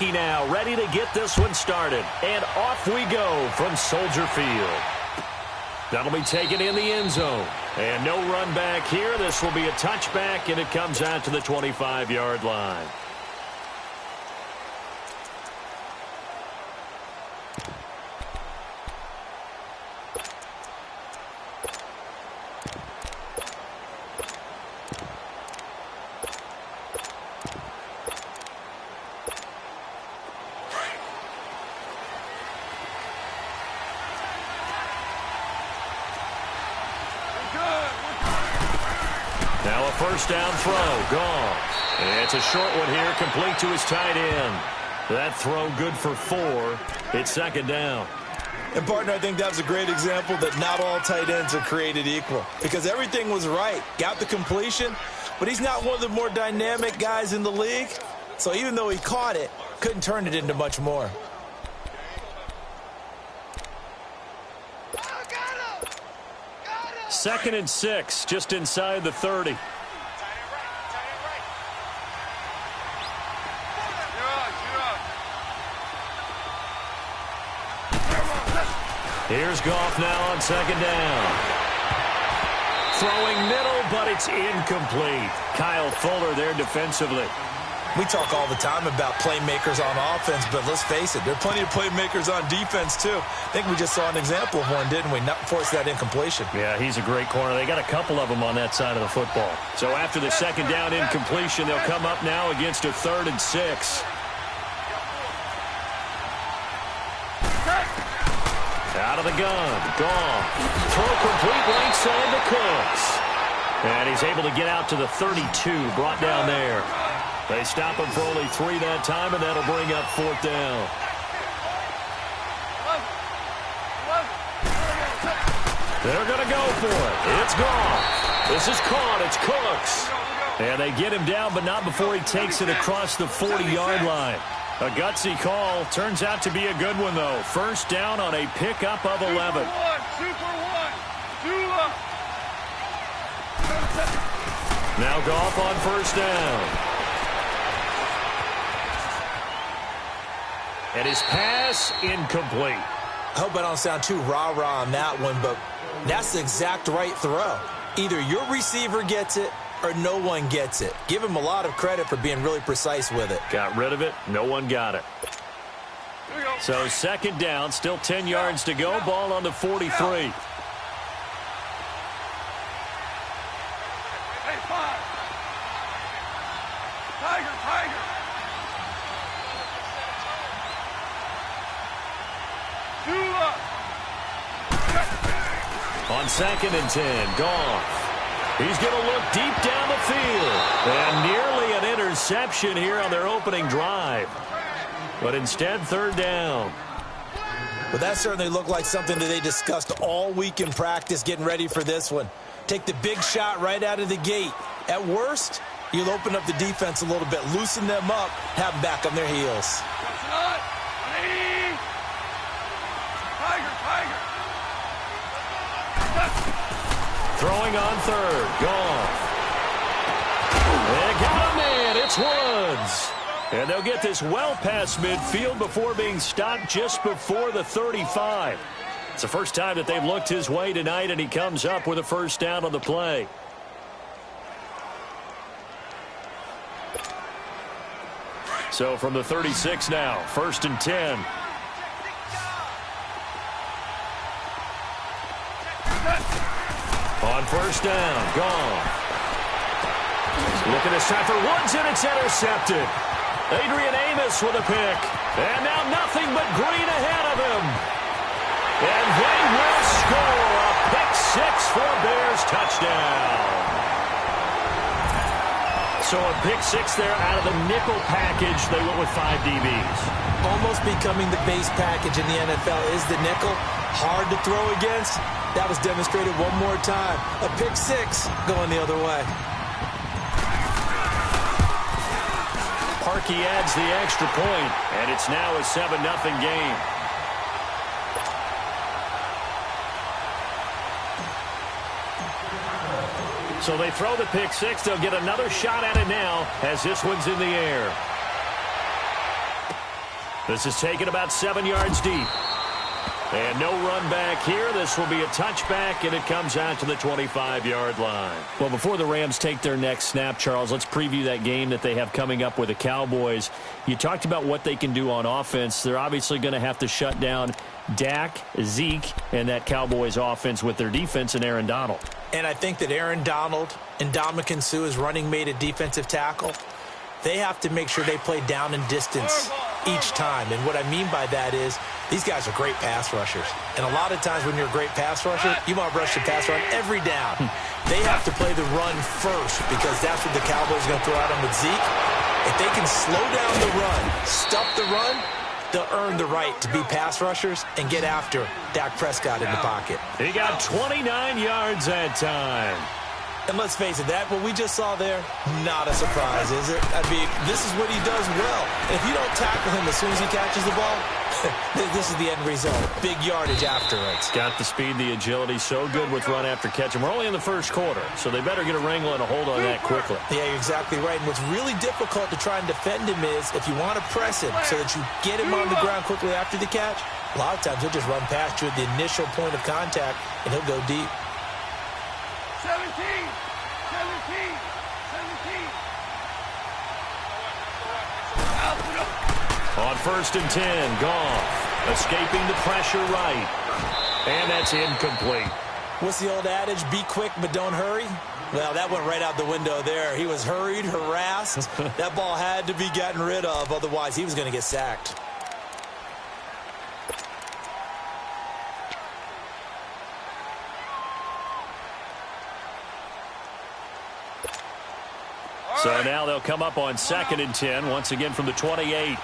Parkey now, ready to get this one started. And off we go from Soldier Field. That'll be taken in the end zone. And no run back here. This will be a touchback, and it comes out to the 25-yard line. Now a first down throw, gone. And it's a short one here, complete to his tight end. That throw good for 4. It's second down. And, partner, I think that was a great example that not all tight ends are created equal. Because everything was right. Got the completion, but he's not one of the more dynamic guys in the league. So even though he caught it, couldn't turn it into much more. Second and 6, just inside the 30. Here's Goff now on second down. Throwing middle, but it's incomplete. Kyle Fuller there defensively. We talk all the time about playmakers on offense, but let's face it, there are plenty of playmakers on defense, too. I think we just saw an example of one, didn't we? Not force that incompletion. Yeah, he's a great corner. They got a couple of them on that side of the football. So after the second down incompletion, they'll come up now against a 3rd and 6. Out of the gun, Goff. Throw complete right side to Cooks. And he's able to get out to the 32, brought down there. They stop him for only 3 that time, and that'll bring up 4th down. They're going to go for it. It's Goff. This is caught. It's Cooks. And they get him down, but not before he takes it across the 40-yard line. A gutsy call. Turns out to be a good one, though. First down on a pickup of 11. Now Goff on first down. And his pass incomplete. I hope I don't sound too rah-rah on that one, but that's the exact right throw. Either your receiver gets it or no one gets it. Give him a lot of credit for being really precise with it. Got rid of it. No one got it. So second down, still 10 yards to go. Ball on the 43. On second and 10, Goff. He's going to look deep down the field. And nearly an interception here on their opening drive. But instead, third down. Well, that certainly looked like something that they discussed all week in practice getting ready for this one. Take the big shot right out of the gate. At worst, you'll open up the defense a little bit, loosen them up, have them back on their heels. Throwing on third. Goff. They got him in. It's Woods. And they'll get this well past midfield before being stopped just before the 35. It's the first time that they've looked his way tonight, and he comes up with a first down on the play. So from the 36 now, first and 10. On first down, Goff. Looking this time for Woods, and it's intercepted. Adrian Amos with a pick. And now nothing but green ahead of him. And they will score a pick six for a Bears touchdown. So a pick six there out of the nickel package. They went with 5 DBs. Almost becoming the base package in the NFL is the nickel. Hard to throw against. That was demonstrated one more time. A pick six going the other way. Parkey adds the extra point, and it's now a 7-0 game. So they throw the pick six. They'll get another shot at it now as this one's in the air. This is taken about 7 yards deep. And no run back here. This will be a touchback, and it comes out to the 25-yard line. Well, before the Rams take their next snap, Charles, let's preview that game that they have coming up with the Cowboys. You talked about what they can do on offense. They're obviously going to have to shut down Dak, Zeke, and that Cowboys offense with their defense and Aaron Donald. And I think that Aaron Donald and Ndamukong Suh, as running mate at defensive tackle, they have to make sure they play down and distance each time. And what I mean by that is these guys are great pass rushers. And a lot of times when you're a great pass rusher, you want to rush the pass run every down. They have to play the run first because that's what the Cowboys are going to throw at them with Zeke. If they can slow down the run, stop the run, they'll earn the right to be pass rushers and get after Dak Prescott in the pocket. He got 29 yards that time. And let's face it, that what we just saw there, not a surprise, is it? I mean, this is what he does well. And if you don't tackle him as soon as he catches the ball, this is the end result. Big yardage afterwards. Got the speed, the agility, so good with run after catch. And we're only in the first quarter, so they better get a wrangle and a hold on that quickly. Yeah, you're exactly right. And what's really difficult to try and defend him is if you want to press him so that you get him on the ground quickly after the catch, a lot of times he'll just run past you at the initial point of contact, and he'll go deep. 17. On 1st and 10, Goff escaping the pressure right. And that's incomplete. What's the old adage? Be quick, but don't hurry. Well, that went right out the window there. He was hurried, harassed. That ball had to be gotten rid of. Otherwise, he was going to get sacked. So now they'll come up on 2nd and 10, once again from the 28.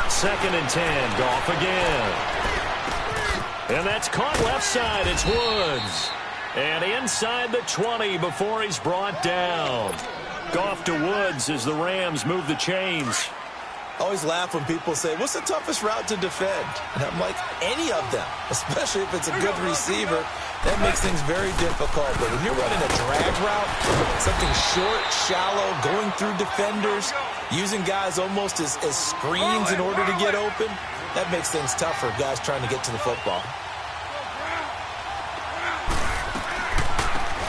Second and 10, Goff again. And that's caught left side. It's Woods. And inside the 20 before he's brought down. Goff to Woods as the Rams move the chains. I always laugh when people say, what's the toughest route to defend? And I'm like, any of them, especially if it's a good receiver. That makes things very difficult. But when you're running a drag route, something short, shallow, going through defenders, using guys almost as screens in order to get open, that makes things tough for guys trying to get to the football.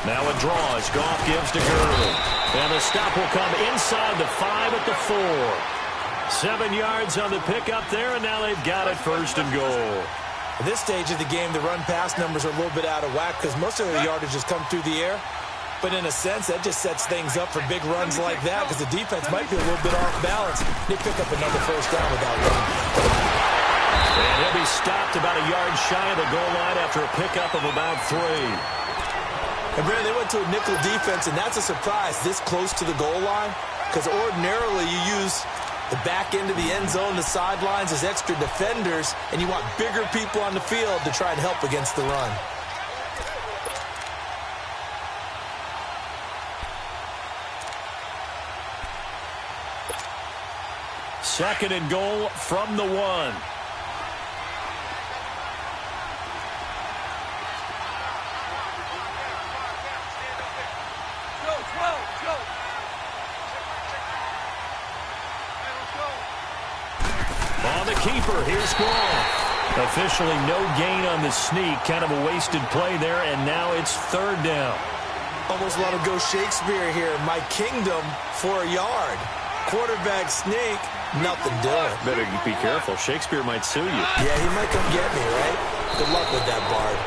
Now a draw as Goff gives to Gurley. And the stop will come inside the 5 at the 4. 7 yards on the pickup there, and now they've got it 1st and goal. At this stage of the game, the run-pass numbers are a little bit out of whack because most of the yardage has come through the air. But in a sense, that just sets things up for big runs like that because the defense might be a little bit off balance. They pick up another 1st down without running. And he'll be stopped about a yard shy of the goal line after a pickup of about 3. And Brandon, they went to a nickel defense, and that's a surprise this close to the goal line because ordinarily you use the back end of the end zone, the sidelines as extra defenders, and you want bigger people on the field to try and help against the run. Second and goal from the 1. On the keeper, here's Goff. Officially no gain on the sneak. Kind of a wasted play there, and now it's 3rd down. Almost want to go Shakespeare here. My kingdom for a yard. Quarterback sneak, nothing doing. Better be careful. Shakespeare might sue you. Yeah, he might come get me, right? Good luck with that, Bard.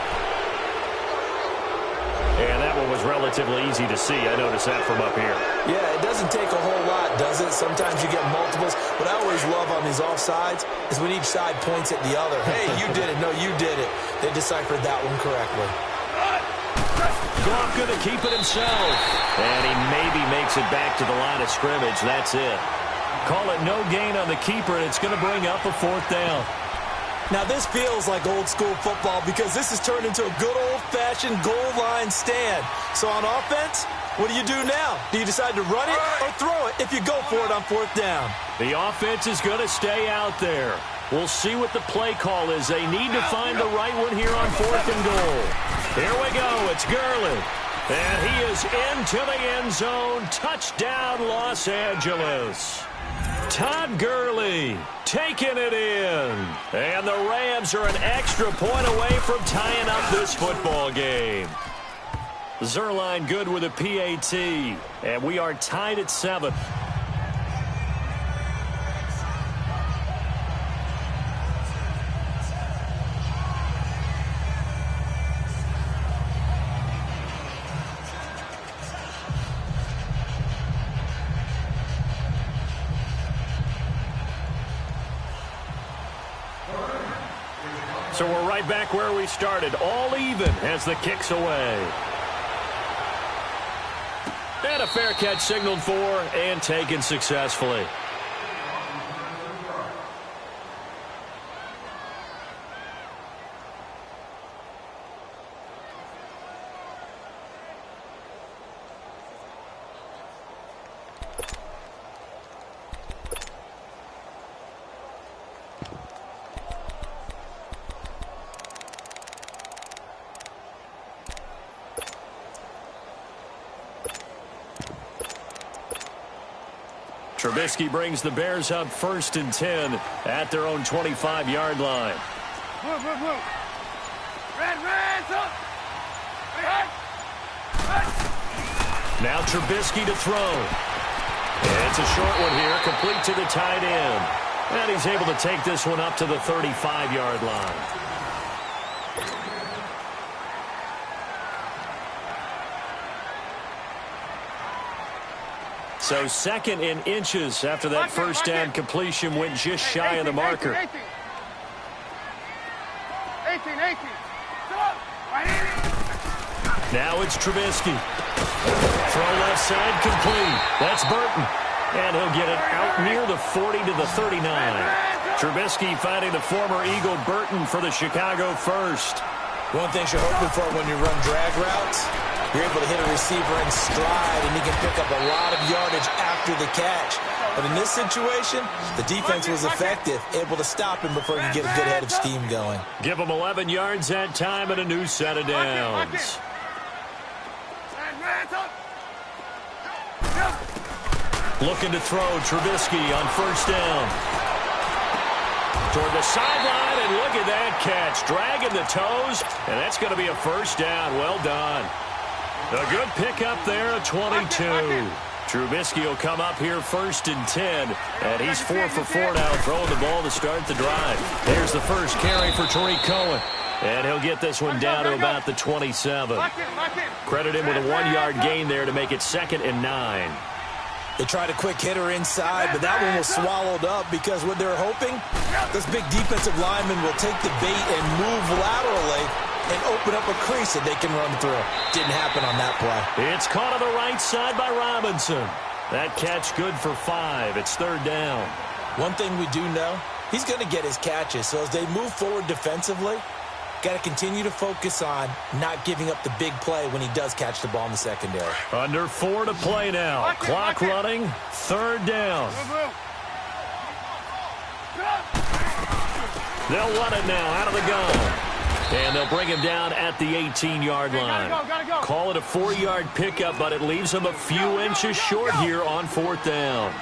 And that one was relatively easy to see. I noticed that from up here. Yeah, it doesn't take a whole lot, does it? Sometimes you get multiples. What I always love on these offsides is when each side points at the other. Hey, you did it. No, you did it. They deciphered that one correctly. Goff going to keep it himself. And he maybe makes it back to the line of scrimmage. That's it. Call it no gain on the keeper, and it's going to bring up a 4th down. Now, this feels like old-school football because this has turned into a good old-fashioned goal line stand. So on offense, what do you do now? Do you decide to run it or throw it if you go for it on 4th down? The offense is going to stay out there. We'll see what the play call is. They need to find the right one here on 4th and goal. Here we go. It's Gurley. And he is into the end zone. Touchdown, Los Angeles. Todd Gurley taking it in. And the Rams are an extra point away from tying up this football game. Zerline good with a PAT. And we are tied at 7. So we're right back where we started, all even as the kick's away. And a fair catch signaled for and taken successfully. Trubisky brings the Bears up 1st and 10 at their own 25-yard line. Move, move, move. Red, up. Red. Now Trubisky to throw. And it's a short one here, complete to the tight end. And he's able to take this one up to the 35-yard line. So 2nd and inches after that first down completion went just shy of the marker. 18. Now it's Trubisky. Throw left side complete. That's Burton. And he'll get it out near the 40 to the 39. Trubisky finding the former Eagle Burton for the Chicago first. One thing you're hoping for when you run drag routes, you're able to hit a receiver in stride, and he can pick up a lot of yardage after the catch. But in this situation, the defense was effective, able to stop him before he could get a good head of steam going. Give him 11 yards that time and a new set of downs. Looking to throw Trubisky on first down. Toward the sideline, and look at that catch. Dragging the toes, and that's going to be a first down. Well done. A good pickup there at 22. Trubisky will come up here 1st and 10, and he's 4 for 4 now, throwing the ball to start the drive. There's the first carry for Tariq Cohen, and he'll get this one down to about the 27. Credit him with a 1-yard gain there to make it 2nd and 9. They tried a quick hitter inside, but that one was swallowed up because what they're hoping, this big defensive lineman will take the bait and move laterally and open up a crease that they can run through. Didn't happen on that play. It's caught on the right side by Robinson. That catch good for 5. It's 3rd down. One thing we do know, he's going to get his catches. So as they move forward defensively, got to continue to focus on not giving up the big play when he does catch the ball in the secondary. Under 4 to play now. Clock running. 3rd down. They'll run it now out of the gun. And they'll bring him down at the 18-yard line. Call it a 4-yard pickup, but it leaves him a few inches short here on 4th down.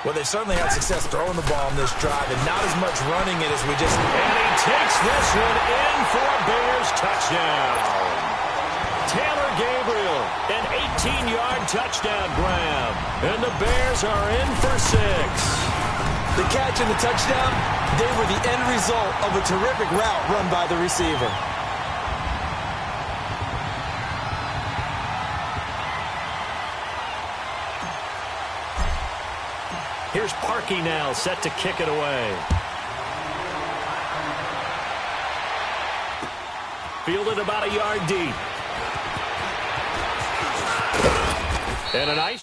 Well, they certainly had success throwing the ball in this drive, and not as much running it as we just... And he takes this one in for a Bears touchdown. Taylor Gabriel, an 18-yard touchdown grab. And the Bears are in for 6. The catch and the touchdown, they were the end result of a terrific route run by the receiver. Here's Parkey now, set to kick it away. Fielded about a yard deep. And a nice...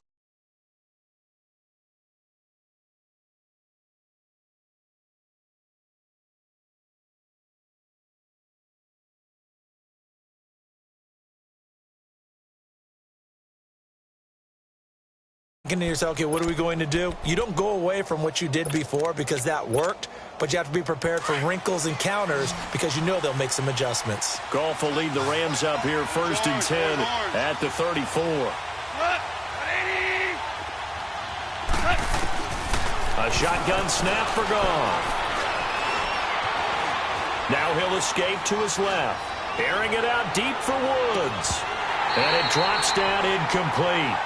to yourself, okay, what are we going to do? You don't go away from what you did before because that worked, but you have to be prepared for wrinkles and counters because you know they'll make some adjustments. Goff will lead the Rams up here 1st and 10 at the 34. A shotgun snap for Goff. Now he'll escape to his left. Airing it out deep for Woods. And it drops down incomplete.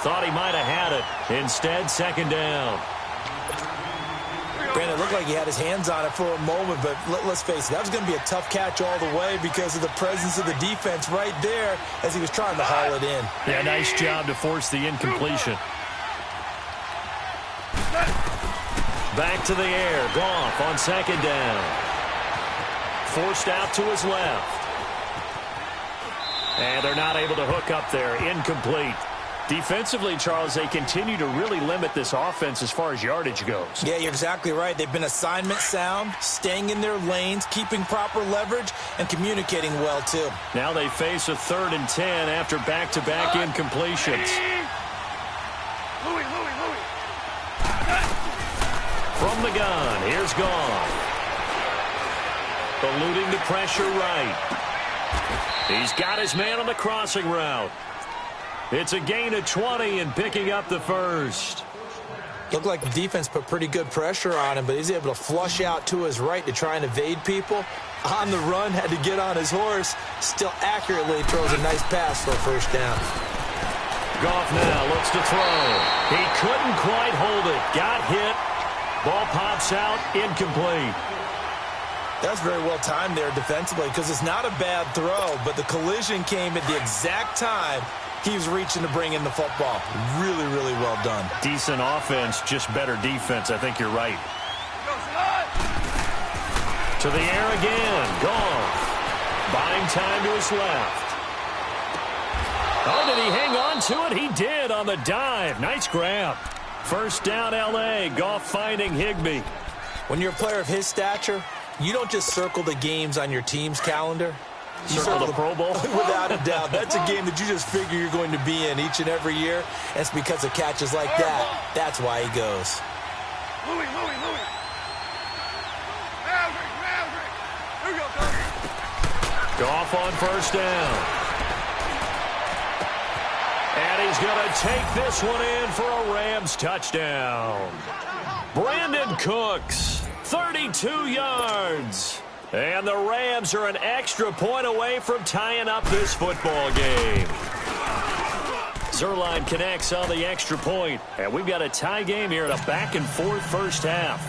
Thought he might have had it. Instead, 2nd down. Brandon, it looked like he had his hands on it for a moment, but let's face it, that was going to be a tough catch all the way because of the presence of the defense right there as he was trying to haul it in. Yeah, nice job to force the incompletion. Back to the air. Goff on 2nd down. Forced out to his left. And they're not able to hook up there. Incomplete. Defensively, Charles, they continue to really limit this offense as far as yardage goes. Yeah, you're exactly right. They've been assignment sound, staying in their lanes, keeping proper leverage, and communicating well, too. Now they face a 3rd and 10 after back-to-back incompletions. From the gun, here's Goff. Eluding the pressure right. He's got his man on the crossing route. It's a gain of 20 and picking up the 1st. Looked like the defense put pretty good pressure on him, but he's able to flush out to his right to try and evade people. On the run, had to get on his horse. Still accurately throws a nice pass for a 1st down. Goff now looks to throw. He couldn't quite hold it. Got hit. Ball pops out. Incomplete. That's very well timed there defensively because it's not a bad throw, but the collision came at the exact time he was reaching to bring in the football. Really, really well done. Decent offense, just better defense. I think you're right. To the air again. Goff. Buying time to his left. Oh, did he hang on to it? He did on the dive. Nice grab. 1st down, L.A. Goff finding Higbee. When you're a player of his stature, you don't just circle the games on your team's calendar. You circle the Pro Bowl? Without a doubt. That's a game that you just figure you're going to be in each and every year. And it's because of catches like that. That's why he goes. Goff on 1st down. And he's going to take this one in for a Rams touchdown. Brandon Cooks, 32 yards. And the Rams are an extra point away from tying up this football game. Zerline connects on the extra point. And we've got a tie game here in a back-and-forth 1st half.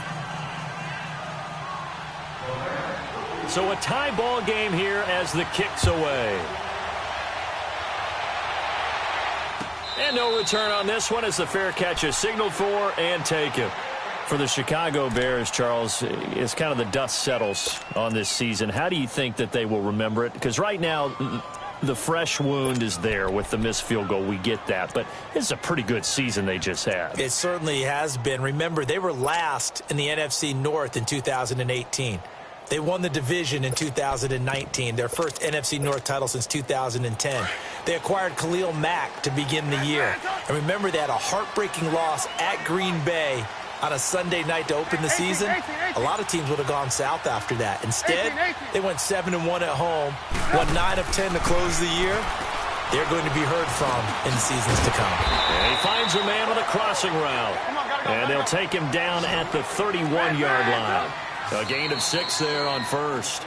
So a tie ball game here as the kick's away. And no return on this one as the fair catch is signaled for and taken. For the Chicago Bears, Charles, it's kind of the dust settles on this season. How do you think that they will remember it? Because right now, the fresh wound is there with the missed field goal. We get that. But it's a pretty good season they just had. It certainly has been. Remember, they were last in the NFC North in 2018. They won the division in 2019, their first NFC North title since 2010. They acquired Khalil Mack to begin the year. And remember, they had a heartbreaking loss at Green Bay on a Sunday night to open the season. A lot of teams would have gone south after that. Instead, they went 7-1 at home, won 9 of 10 to close the year. They're going to be heard from in the seasons to come. And he finds a man on the crossing route. And they'll take him down at the 31-yard line. A gain of 6 there on 1st.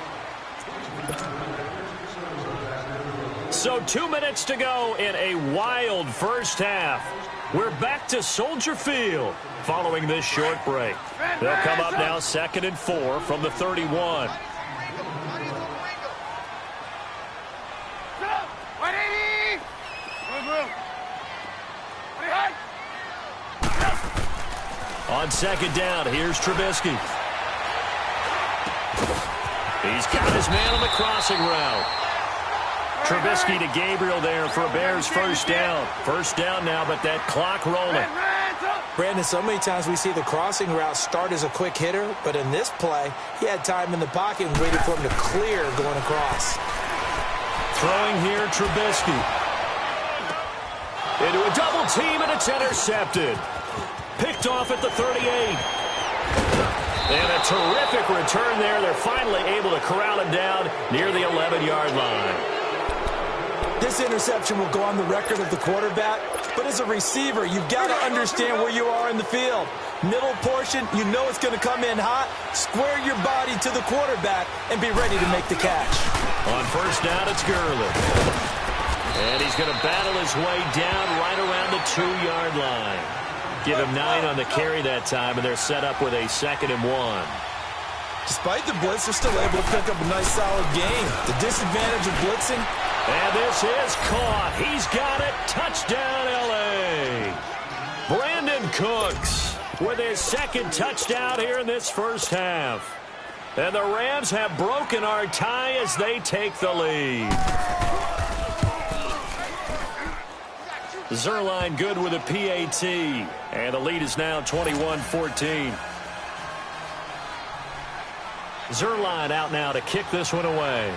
So 2 minutes to go in a wild 1st half. We're back to Soldier Field following this short break. They'll come up now 2nd and 4 from the 31. On 2nd down, here's Trubisky. He's got his man on the crossing route. Trubisky to Gabriel there for a Bears 1st down. 1st down now, but that clock rolling. Brandon, so many times we see the crossing route start as a quick hitter, but in this play, he had time in the pocket and waited for him to clear going across. Throwing here, Trubisky. Into a double team, and it's intercepted. Picked off at the 38. And a terrific return there. They're finally able to corral him down near the 11-yard line. This interception will go on the record of the quarterback, but as a receiver, you've got to understand where you are in the field. Middle portion, you know it's going to come in hot. Square your body to the quarterback and be ready to make the catch. On first down, it's Gurley. And he's going to battle his way down right around the 2-yard line. Give him 9 on the carry that time, and they're set up with a 2nd and 1. Despite the blitz, they're still able to pick up a nice, solid game. The disadvantage of blitzing. And this is caught. He's got it. Touchdown, L.A. Brandon Cooks with his 2nd touchdown here in this first half. And the Rams have broken our tie as they take the lead. Zerline good with a PAT. And the lead is now 21-14. Zerline out now to kick this one away.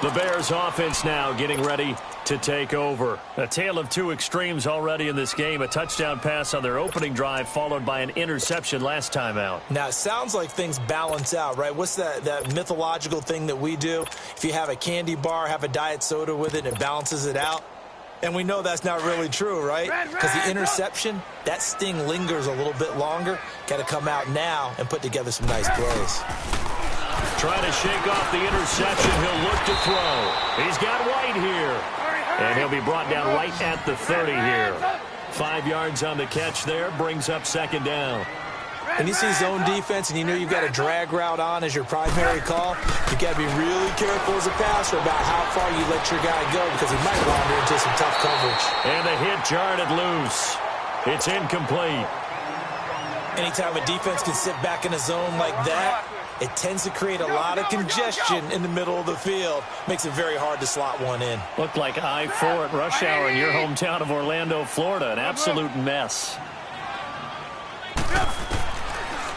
The Bears offense now getting ready to take over. A tale of two extremes already in this game. A touchdown pass on their opening drive followed by an interception last time out. Now, it sounds like things balance out, right? What's that mythological thing that we do? If you have a candy bar, have a diet soda with it, and it balances it out. And we know that's not really true, right? Because the interception, that sting lingers a little bit longer. Got to come out now and put together some nice plays. Trying to shake off the interception. He'll look to throw. He's got White here. And he'll be brought down right at the 30 here. 5 yards on the catch there. Brings up 2nd down. When you see zone defense and you know you've got a drag route on as your primary call, you've got to be really careful as a passer about how far you let your guy go because he might wander into some tough coverage. And the hit jarred it loose. It's incomplete. Anytime a defense can sit back in a zone like that, it tends to create a lot of congestion in the middle of the field. Makes it very hard to slot one in. Looked like I-4 at rush hour in your hometown of Orlando, Florida. An absolute mess.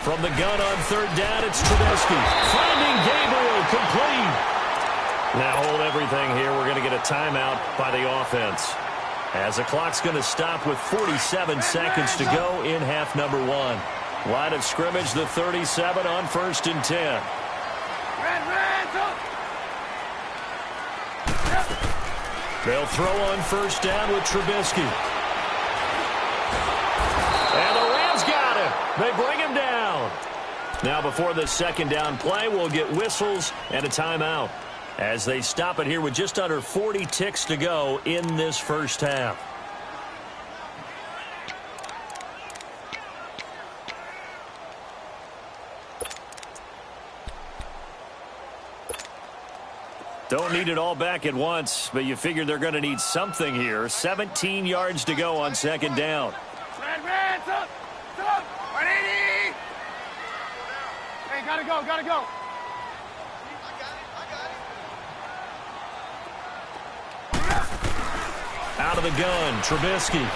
From the gun on 3rd down, it's Trubisky. Finding Gabriel, complete. Now hold everything here. We're going to get a timeout by the offense. As the clock's going to stop with 47 seconds to go in half number 1. Line of scrimmage, the 37 on 1st and 10. They'll throw on 1st down with Trubisky. And the Rams got him. They bring him down. Now before the 2nd down play, we'll get whistles and a timeout as they stop it here with just under 40 ticks to go in this first half. Don't need it all back at once, but you figure they're going to need something here. 17 yards to go on 2nd down. Red, stop! 180! Hey, gotta go, gotta go. Out of the gun, Trubisky.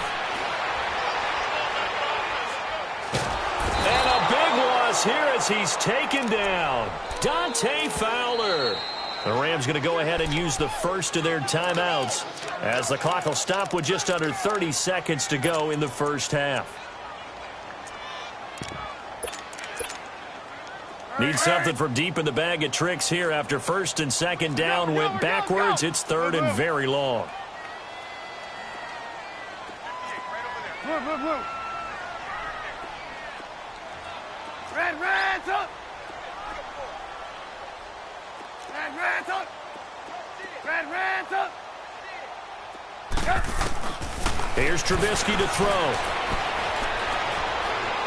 And a big loss here as he's taken down. Dante Fowler. The Rams going to go ahead and use the first of their timeouts as the clock will stop with just under 30 seconds to go in the first half. Need something from deep in the bag of tricks here after 1st and 2nd down went backwards. It's 3rd and very long. Move. Red, up! Red, up! Red, up! Here's Trubisky to throw.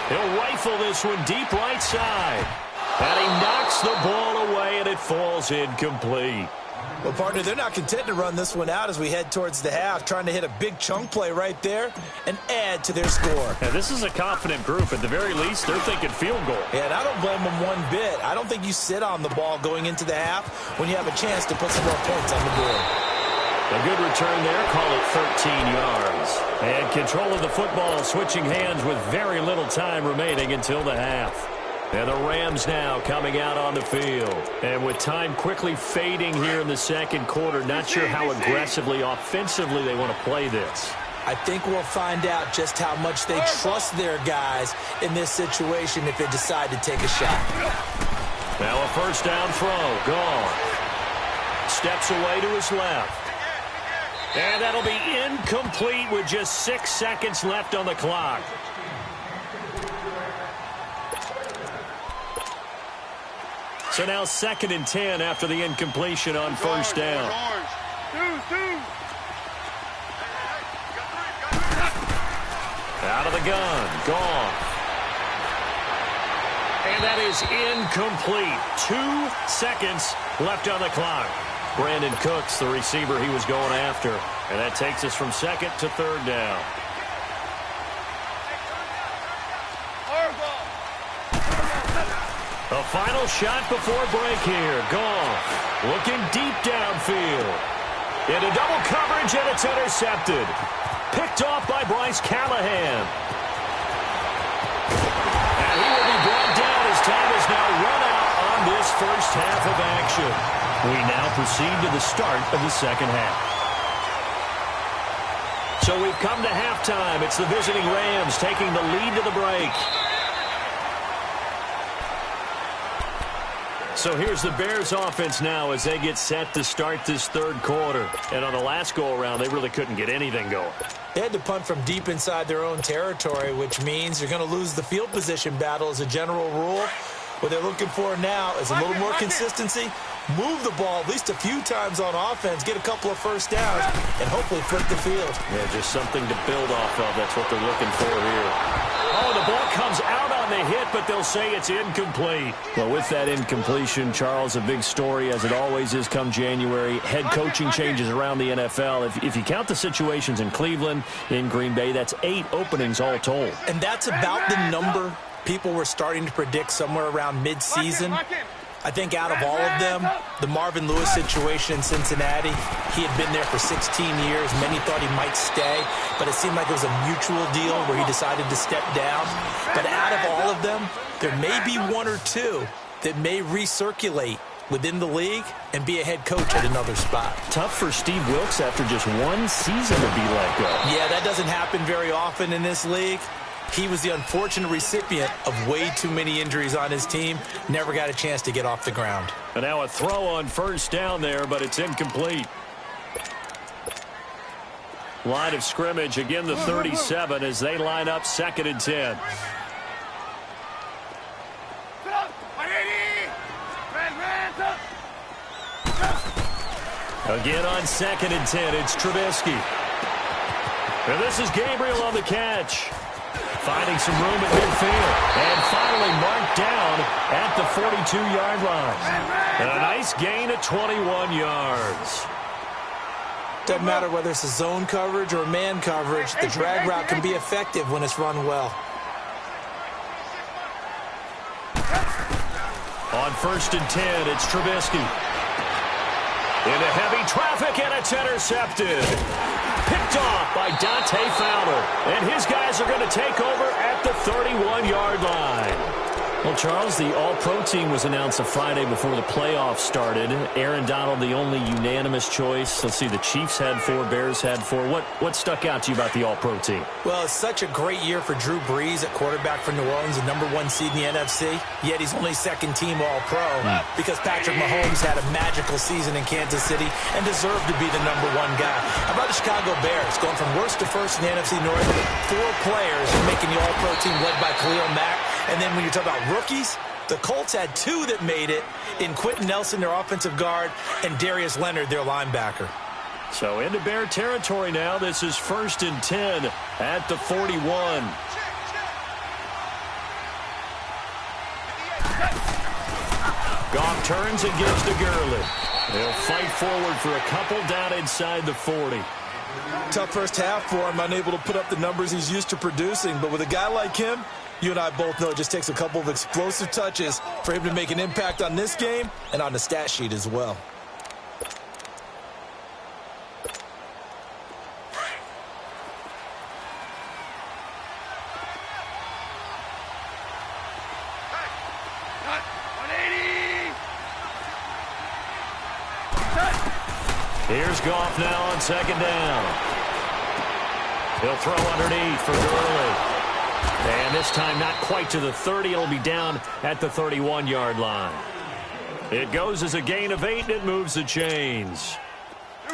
He'll rifle this one deep right side. And he knocks the ball away, and it falls incomplete. Well, partner, they're not content to run this one out as we head towards the half, trying to hit a big chunk play right there and add to their score. Now, this is a confident group. At the very least, they're thinking field goal. Yeah, and I don't blame them one bit. I don't think you sit on the ball going into the half when you have a chance to put some more points on the board. A good return there. Call it 13 yards. And control of the football switching hands with very little time remaining until the half. And the Rams now coming out on the field. And with time quickly fading here in the second quarter, not sure how aggressively, offensively they want to play this. I think we'll find out just how much they trust their guys in this situation if they decide to take a shot. Now a first down throw. Gone. Steps away to his left. And that'll be incomplete with just 6 seconds left on the clock. So now 2nd and 10 after the incompletion on first down. Out of the gun. Gone. And that is incomplete. 2 seconds left on the clock. Brandon Cooks, the receiver he was going after. And that takes us from 2nd to 3rd down. A final shot before break here. Gone. Looking deep downfield. Into double coverage, and it's intercepted. Picked off by Bryce Callahan. And he will be brought down as time is now run out on this first half of action. We now proceed to the start of the second half. So we've come to halftime. It's the visiting Rams taking the lead to the break. So here's the Bears offense now as they get set to start this third quarter. And on the last go-around, they really couldn't get anything going. They had to punt from deep inside their own territory, which means you're going to lose the field position battle as a general rule. What they're looking for now is a little more consistency, move the ball at least a few times on offense, get a couple of first downs, and hopefully flip the field. Yeah, just something to build off of. That's what they're looking for here. Oh, the ball comes out on the hit, but they'll say it's incomplete. Well, with that incompletion, Charles, a big story, as it always is come January. Head coaching changes around the NFL. If you count the situations in Cleveland, in Green Bay, that's 8 openings all told. And that's about the number people were starting to predict somewhere around mid-season. I think out of all of them, the Marvin Lewis situation in Cincinnati, he had been there for 16 years. Many thought he might stay, but it seemed like it was a mutual deal where he decided to step down. But out of all of them, there may be 1 or 2 that may recirculate within the league and be a head coach at another spot. Tough for Steve Wilks after just 1 season to be let go. Yeah, that doesn't happen very often in this league. He was the unfortunate recipient of way too many injuries on his team. Never got a chance to get off the ground. And now a throw on first down there, but it's incomplete. Line of scrimmage, again the 37 as they line up 2nd and 10. Again on 2nd and 10, it's Trubisky. And this is Gabriel on the catch. Finding some room at midfield. And finally marked down at the 42-yard line. And a nice gain of 21 yards. Doesn't matter whether it's a zone coverage or man coverage, the drag route can be effective when it's run well. On 1st and 10, it's Trubisky. Into heavy traffic, and it's intercepted. Picked off by Dante Fowler. And his guys are going to take over at the 31-yard line. Well, Charles, the All-Pro team was announced a Friday before the playoffs started. Aaron Donald, the only unanimous choice. Let's see, the Chiefs had 4, Bears had 4. What stuck out to you about the All-Pro team? Well, it's such a great year for Drew Brees at quarterback for New Orleans, the #1 seed in the NFC. Yet he's only 2nd team All-Pro because Patrick Mahomes had a magical season in Kansas City and deserved to be the #1 guy. How about the Chicago Bears going from worst to first in the NFC North? 4 players making the All-Pro team led by Khalil Mack. And then when you talk about rookies, the Colts had 2 that made it in Quentin Nelson, their offensive guard, and Darius Leonard, their linebacker. So into Bear territory now. This is 1st and 10 at the 41. Goff turns and gives to Gurley. They'll fight forward for a couple down inside the 40. Tough first half for him, unable to put up the numbers he's used to producing. But with a guy like him, you and I both know it just takes a couple of explosive touches for him to make an impact on this game and on the stat sheet as well. Here's Goff now on second down. He'll throw underneath for Gurley. And this time not quite to the 30. It'll be down at the 31-yard line. It goes as a gain of 8, and it moves the chains.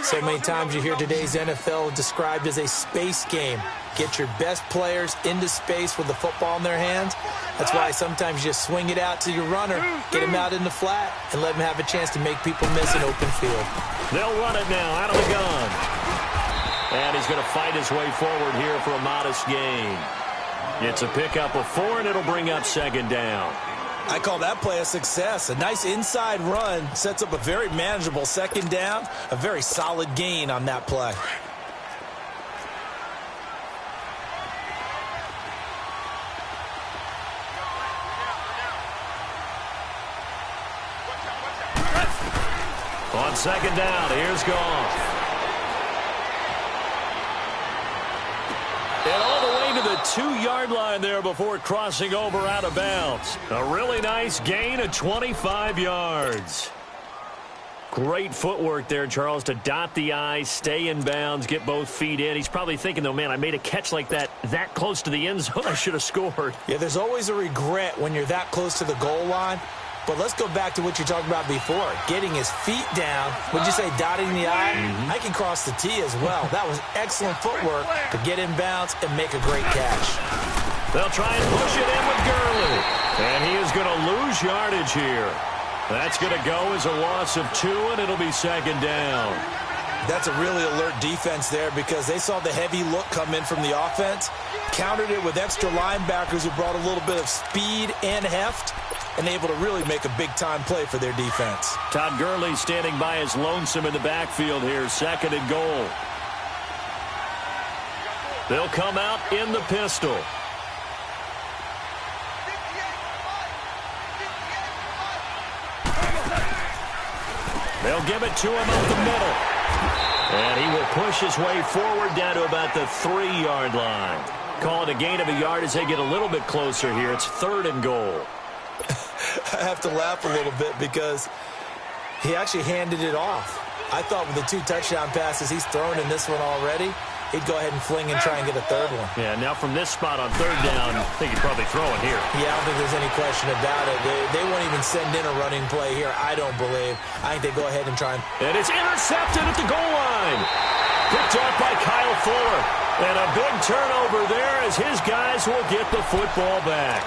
So many times you hear today's NFL described as a space game. Get your best players into space with the football in their hands. That's why sometimes you just swing it out to your runner, get him out in the flat, and let him have a chance to make people miss an open field. They'll run it now out of the gun. And he's going to fight his way forward here for a modest gain. It's a pickup of 4, and it'll bring up second down. I call that play a success. A nice inside run sets up a very manageable second down, a very solid gain on that play. On second down, here's Goff. And all the way to the 2-yard line there before crossing over out of bounds. A really nice gain of 25 yards. Great footwork there, Charles, to dot the I, stay in bounds, get both feet in. He's probably thinking, though, man, I made a catch like that close to the end zone. I should have scored. Yeah, there's always a regret when you're that close to the goal line. But let's go back to what you talked about before. Getting his feet down. Would you say dotting the I? I can cross the T as well. That was excellent footwork to get in bounds and make a great catch. They'll try and push it in with Gurley. And he is going to lose yardage here. That's going to go as a loss of 2, and it'll be second down. That's a really alert defense there because they saw the heavy look come in from the offense, countered it with extra linebackers who brought a little bit of speed and heft, and able to really make a big-time play for their defense. Todd Gurley standing by his lonesome in the backfield here, second and goal. They'll come out in the pistol. They'll give it to him up the middle. And he will push his way forward down to about the 3-yard line. Call it a gain of a yard as they get a little bit closer here. It's third and goal. I have to laugh a little bit because he actually handed it off. I thought with the 2 touchdown passes he's thrown in this one already, he'd go ahead and fling and try and get a third one. Yeah, now from this spot on third down, I think he'd probably throw it here. Yeah, I don't think there's any question about it. They won't even send in a running play here, I don't believe. I think they go ahead and try and... And it's intercepted at the goal line. Picked off by Kyle Fuller. And a big turnover there as his guys will get the football back.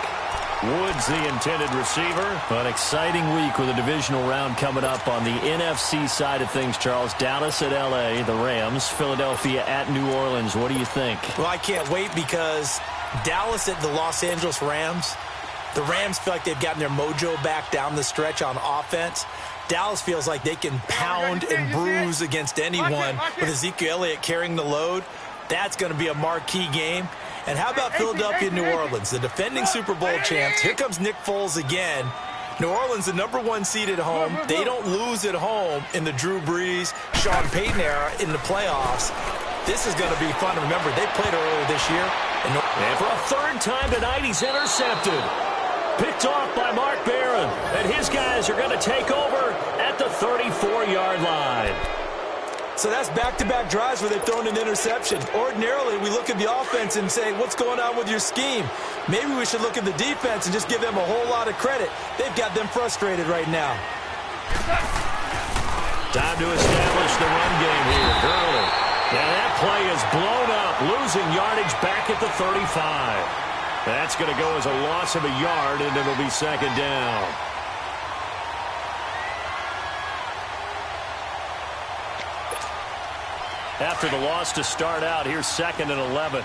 Woods, the intended receiver. An exciting week with a divisional round coming up on the NFC side of things, Charles. Dallas at L.A., the Rams. Philadelphia at New Orleans. What do you think? Well, I can't wait because Dallas at the Los Angeles Rams. The Rams feel like they've gotten their mojo back down the stretch on offense. Dallas feels like they can pound and bruise against anyone with Ezekiel Elliott carrying the load. That's going to be a marquee game. And how about Philadelphia and New Orleans, the defending Super Bowl champs? Here comes Nick Foles again. New Orleans, the #1 seed at home. They don't lose at home in the Drew Brees, Sean Payton era in the playoffs. This is going to be fun. Remember, they played earlier this year. And for a third time tonight, he's intercepted. Picked off by Mark Barron. And his guys are going to take over at the 34-yard line. So that's back-to-back drives where they've thrown an interception. Ordinarily, we look at the offense and say, what's going on with your scheme? Maybe we should look at the defense and just give them a whole lot of credit. They've got them frustrated right now. Time to establish the run game here. Gurley. And that play is blown up, losing yardage back at the 35. That's going to go as a loss of a yard, and it'll be second down. After the loss to start out, here's second and 11.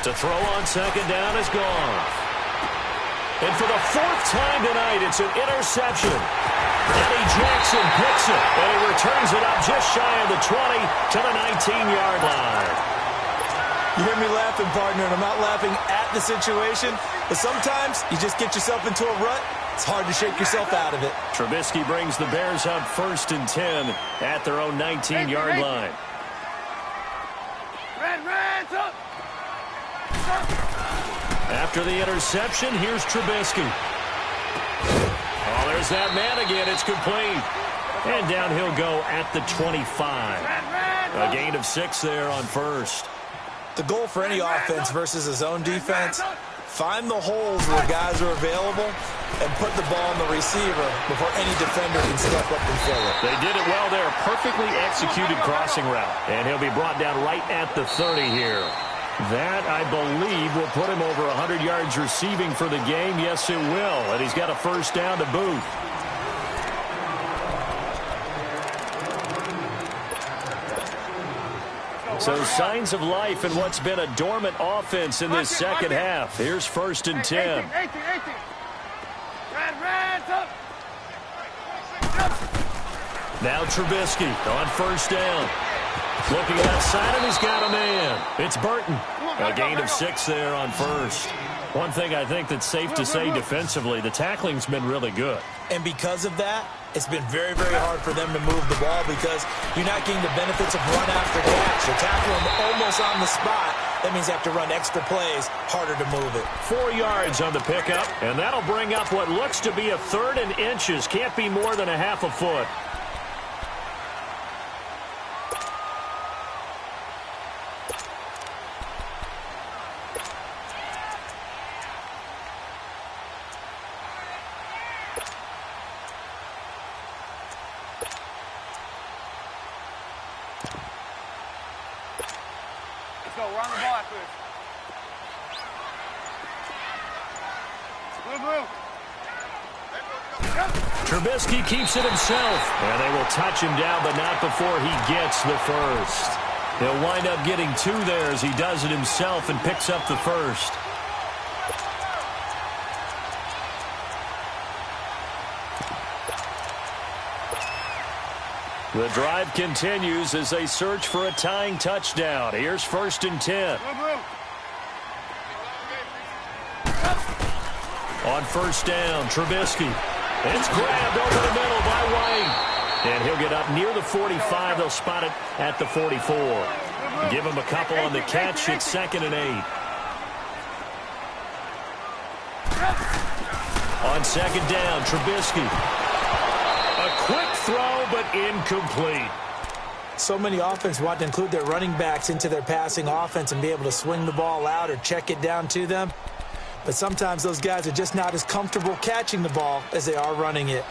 To throw on second down is gone. And for the 4th time tonight, it's an interception. Eddie Jackson picks it, and he returns it up just shy of the 20 to the 19-yard line. You hear me laughing, partner, and I'm not laughing at the situation, but sometimes you just get yourself into a rut. It's hard to shake yourself out of it. Trubisky brings the Bears up 1st and 10 at their own 19-yard line. Red, up. After the interception, here's Trubisky. Oh, there's that man again. It's complete. And down he'll go at the 25. A gain of 6 there on first. The goal for any offense versus his own defense, find the holes where guys are available and put the ball on the receiver before any defender can step up and fill it. They did it well there. Perfectly executed crossing route. And he'll be brought down right at the 30 here. That, I believe, will put him over 100 yards receiving for the game. Yes, it will. And he's got a first down to boot. So signs of life in what's been a dormant offense in this second half. Here's 1st and 10. 18. Now Trubisky on 1st down. Looking outside, and he's got a man. It's Burton. A gain of 6 there on first. One thing I think that's safe to say defensively, the tackling's been really good. And because of that, it's been very, very hard for them to move the ball because you're not getting the benefits of run after catch. You're tackling them almost on the spot. That means you have to run extra plays, harder to move it. 4 yards on the pickup, and that'll bring up what looks to be a 3rd and inches. Can't be more than a half a foot. Trubisky keeps it himself, and they will touch him down, but not before he gets the first. He'll wind up getting 2 there as he does it himself and picks up the first. The drive continues as they search for a tying touchdown. Here's 1st and 10. On 1st down, Trubisky. It's grabbed over the middle by White. And he'll get up near the 45. They'll spot it at the 44. Give him a couple on the catch. It's 2nd and 8. On 2nd down, Trubisky. A quick throw, but incomplete. So many offenses want to include their running backs into their passing offense and be able to swing the ball out or check it down to them. But sometimes those guys are just not as comfortable catching the ball as they are running it.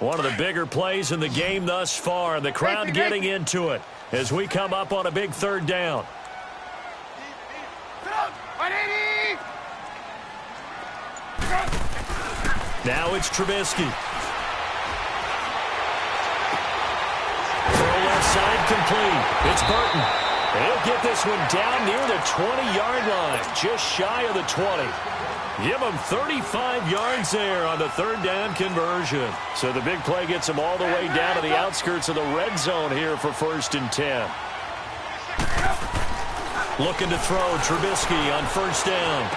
One of the bigger plays in the game thus far, and the crowd getting into it as we come up on a big 3rd down. Now it's Trubisky. Side complete. It's Burton. He'll get this one down near the 20-yard line, just shy of the 20. Give him 35 yards there on the 3rd down conversion. So the big play gets him all the way down to the outskirts of the red zone here for 1st and 10. Looking to throw, Trubisky on 1st down.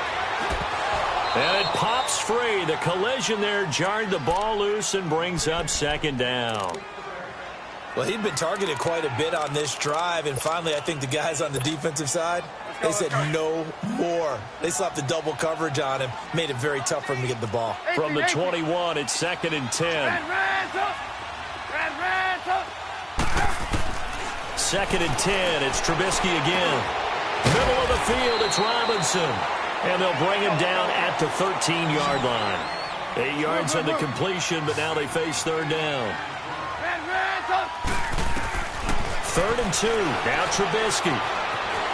And it pops free. The collision there jarred the ball loose and brings up 2nd down. Well, he'd been targeted quite a bit on this drive, and finally I think the guys on the defensive side, they said no more. They slapped the double coverage on him, made it very tough for him to get the ball. From the 21, it's 2nd and 10. 2nd and 10, it's Trubisky again. Middle of the field, it's Robinson. And they'll bring him down at the 13-yard line. 8 yards on the completion, but now they face 3rd down. 3rd and 2. Now Trubisky.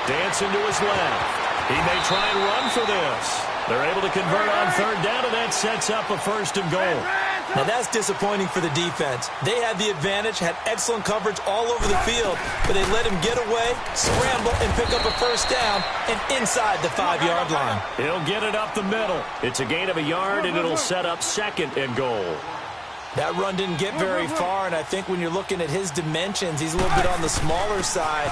Dancing to his left. He may try and run for this. They're able to convert on 3rd down, and that sets up a 1st and goal. Now that's disappointing for the defense. They had the advantage, had excellent coverage all over the field, but they let him get away, scramble, and pick up a 1st down and inside the 5-yard line. He'll get it up the middle. It's a gain of a yard, and it'll set up 2nd and goal. That run didn't get very far, and I think when you're looking at his dimensions, he's a little bit on the smaller side.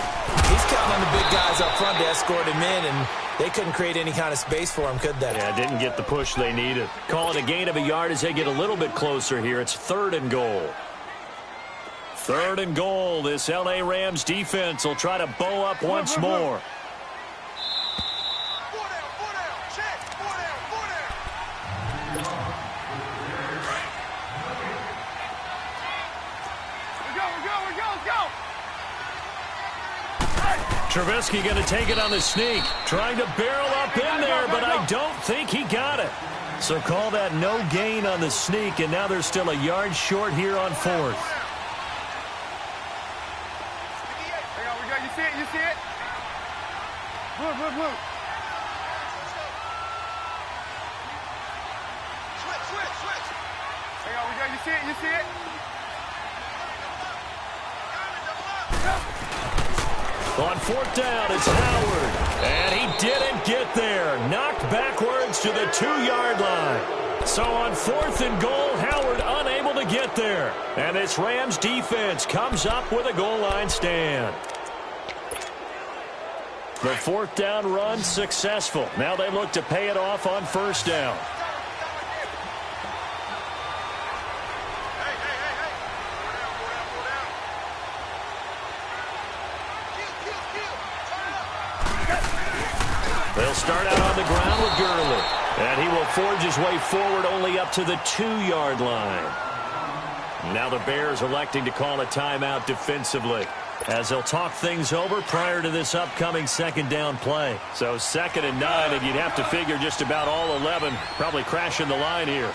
He's counting on the big guys up front to escort him in, and they couldn't create any kind of space for him, could they? Yeah, didn't get the push they needed. Call it a gain of a yard as they get a little bit closer here. It's 3rd and goal. 3rd and goal. This L.A. Rams defense will try to bow up once more. Trubisky going to take it on the sneak. Trying to barrel up in there, but I don't think he got it. So call that no gain on the sneak, and now they're still a yard short here on 4th. Hang on, we got, you see it, you see it? Blue. Switch. Hang on, we got, you see it, you see it? On 4th down, it's Howard. And he didn't get there. Knocked backwards to the 2-yard line. So on 4th and goal, Howard unable to get there. And this Rams defense comes up with a goal line stand. The 4th down run successful. Now they look to pay it off on 1st down. They'll start out on the ground with Gurley. And he will forge his way forward only up to the 2-yard line. Now the Bears electing to call a timeout defensively, as they'll talk things over prior to this upcoming 2nd down play. So 2nd and 9, and you'd have to figure just about all 11 probably crashing the line here.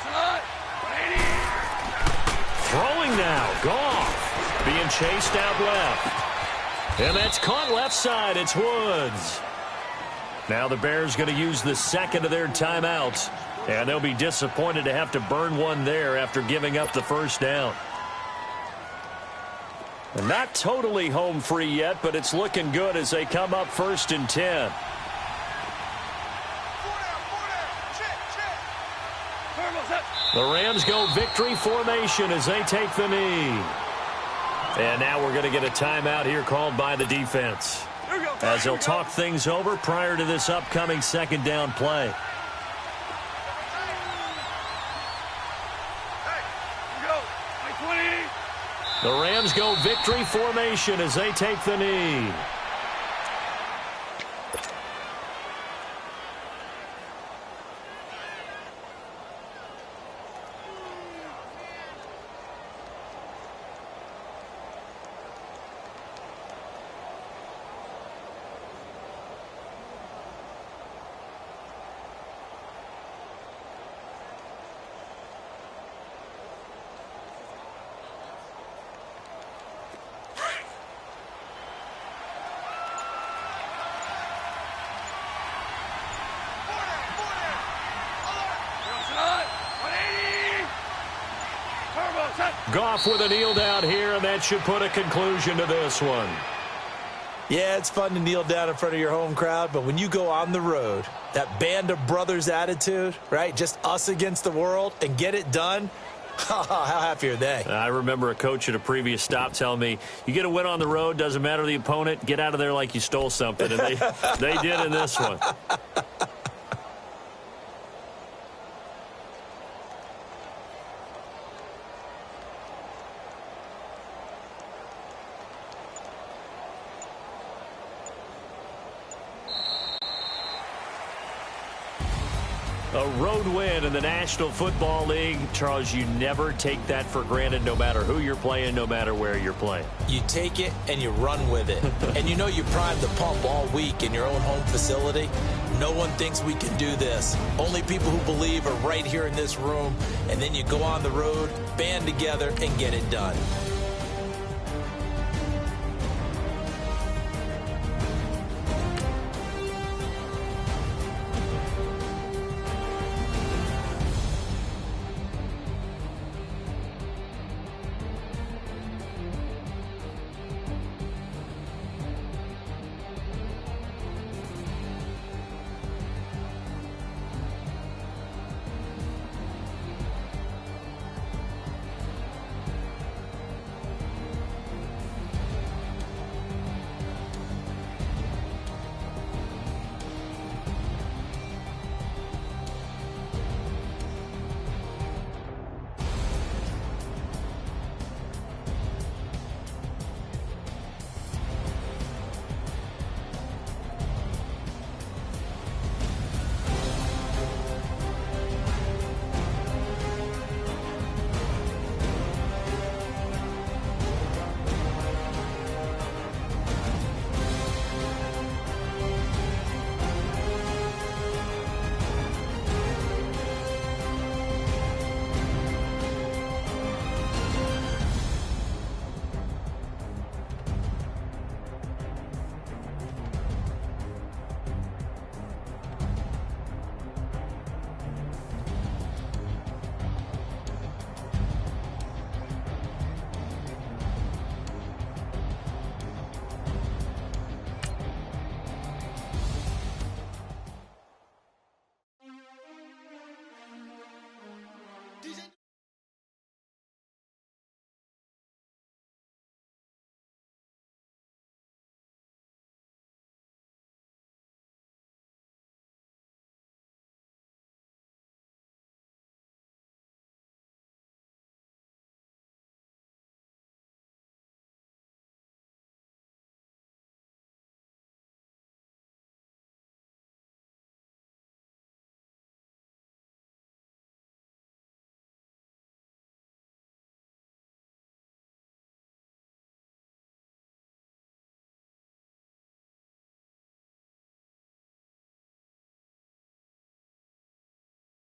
Throwing now, Goff being chased out left. And that's caught left side. It's Woods. Now the Bears going to use the 2nd of their timeouts, and they'll be disappointed to have to burn one there after giving up the 1st down. And not totally home free yet, but it's looking good as they come up 1st and 10. The Rams go victory formation as they take the knee. And now we're going to get a timeout here called by the defense, as they'll talk things over prior to this upcoming 2nd down play. The Rams go victory formation as they take the knee. Goff with a kneel down here, and that should put a conclusion to this one. Yeah, it's fun to kneel down in front of your home crowd, but when you go on the road, that band of brothers attitude, right? Just us against the world and get it done. How happy are they? I remember a coach at a previous stop telling me, you get a win on the road, doesn't matter the opponent, get out of there like you stole something. And they did in this one. A road win in the National Football League. Charles, you never take that for granted, no matter who you're playing, no matter where you're playing. You take it and you run with it. And you know you primed the pump all week in your own home facility. No one thinks we can do this. Only people who believe are right here in this room. And then you go on the road, band together, and get it done.